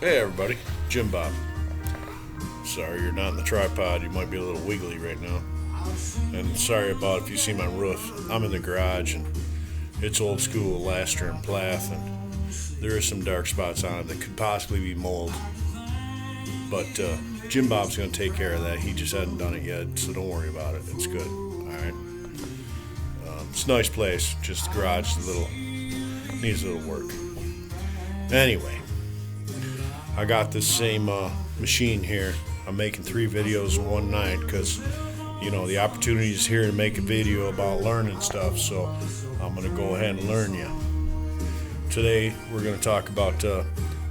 Hey everybody, Jim Bob. Sorry you're not in the tripod, you might be a little wiggly right now. And sorry about if you see my roof. I'm in the garage and it's old school Laster and Plath, and there is some dark spots on it that could possibly be mold. But Jim Bob's going to take care of that. He just hasn't done it yet, so don't worry about it. It's good. Alright. It's a nice place, just the garage needs a little work. Anyway, I got this same machine here. I'm making 3 videos in one night because, the opportunity is here to make a video about learning stuff, so I'm going to go ahead and learn you. Today, we're going to talk about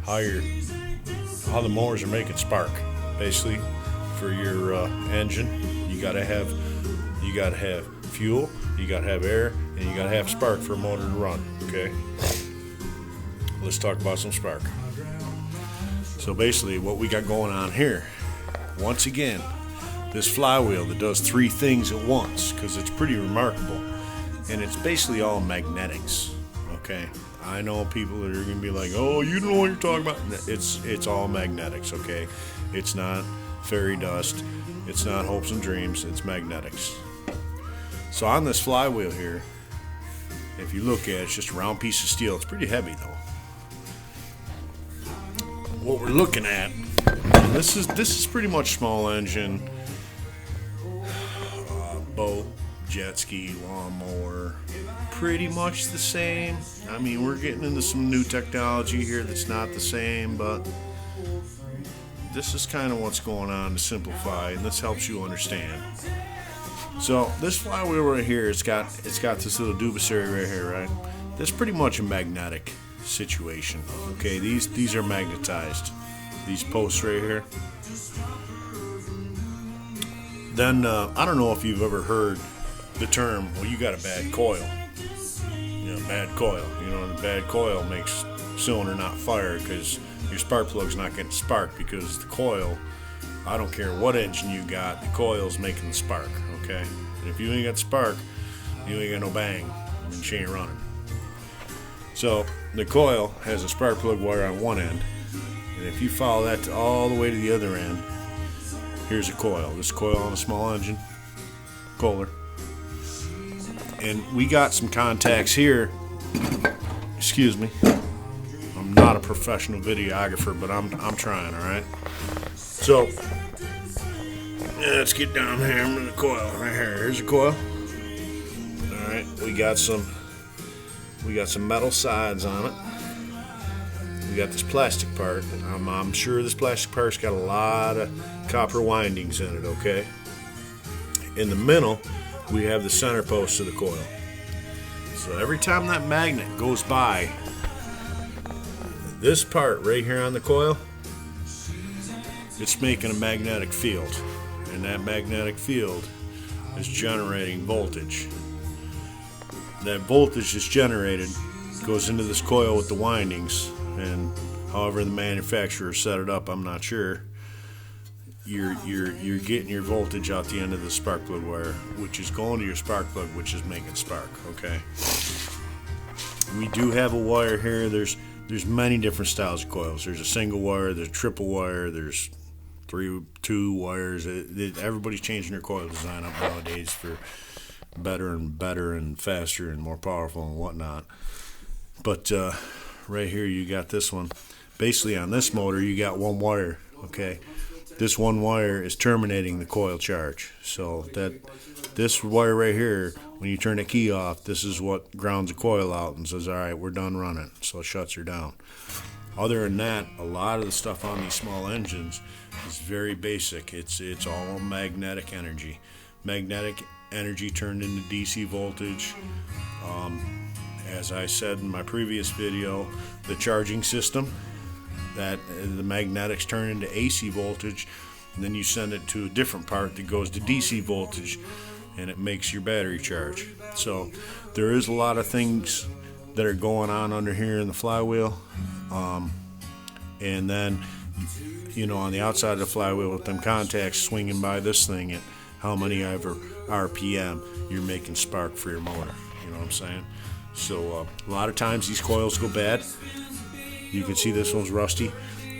how the mowers are making spark. Basically, for your engine, you got to have fuel, you got to have air, and you got to have spark for a motor to run. Okay, let's talk about some spark. So basically, what we got going on here, once again, this flywheel that does 3 things at once, because it's pretty remarkable, and it's basically all magnetics. Okay, I know people that are gonna be like, "Oh, you don't know what you're talking about." It's all magnetics. Okay, it's not fairy dust, it's not hopes and dreams. It's magnetics. So on this flywheel here, if you look at it, it's just a round piece of steel. It's pretty heavy though. What we're looking at, this is pretty much small engine, boat, jet ski, lawnmower, pretty much the same. I mean, we're getting into some new technology here that's not the same, but this is kind of what's going on to simplify, and this helps you understand. So this flywheel right here, it's got this little dubasary right here, right? That's pretty much a magnetic situation. Okay, these are magnetized. These posts right here. Then I don't know if you've ever heard the term, well, you got a bad coil. Bad coil. The bad coil makes cylinder not fire because your spark plug's not getting spark because the coil, I don't care what engine you got, the coil's making the spark. Okay, and if you ain't got spark, you ain't got no bang. I mean, she ain't running. So the coil has a spark plug wire on one end, and if you follow that all the way to the other end, here's a coil. This coil on a small engine, Kohler. And we got some contacts here. Excuse me. I'm not a professional videographer, but I'm trying, all right? So, let's get down here to the coil right here. Here's a coil. All right, we got some metal sides on it. We got this plastic part. I'm sure this plastic part's got a lot of copper windings in it, okay? In the middle, we have the center post of the coil. So every time that magnet goes by this part right here on the coil, it's making a magnetic field. And that magnetic field is generating voltage. That voltage is generated goes into this coil with the windings, and however the manufacturer set it up, I'm not sure. You're getting your voltage out the end of the spark plug wire, which is going to your spark plug, which is making spark. Okay. We do have a wire here. There's many different styles of coils. There's a single wire. There's a triple wire. There's 2 wires. Everybody's changing their coil design up nowadays for better and faster and more powerful and whatnot. But right here you got this one. Basically on this motor you got one wire. Okay. This one wire is terminating the coil charge. So this wire right here, when you turn the key off, this is what grounds the coil out and says, all right, we're done running. So it shuts her down. Other than that, a lot of the stuff on these small engines is very basic. It's all magnetic energy. Magnetic energy turned into DC voltage. As I said in my previous video, the charging system, that the magnetics turn into AC voltage, and then you send it to a different part that goes to DC voltage, and it makes your battery charge. So there is a lot of things that are going on under here in the flywheel, and then on the outside of the flywheel with them contacts swinging by this thing at how many ever RPM you're making spark for your motor. You know what I'm saying? So a lot of times these coils go bad. You can see this one's rusty.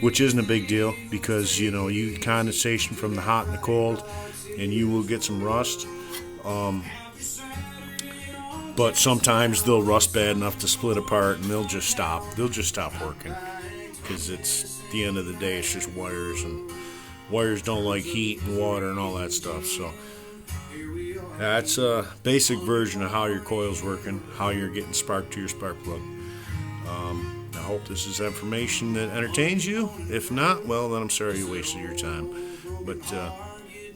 which isn't a big deal because you know you get condensation from the hot and the cold, and you will get some rust. But sometimes they'll rust bad enough to split apart, and they'll just stop. They'll just stop working because it's at the end of the day, it's just wires, and wires don't like heat and water and all that stuff. So that's a basic version of how your coil's working, how you're getting spark to your spark plug. I hope this is information that entertains you. If not, well, then I'm sorry you wasted your time. But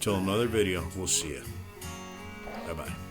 till another video, we'll see you. Bye-bye.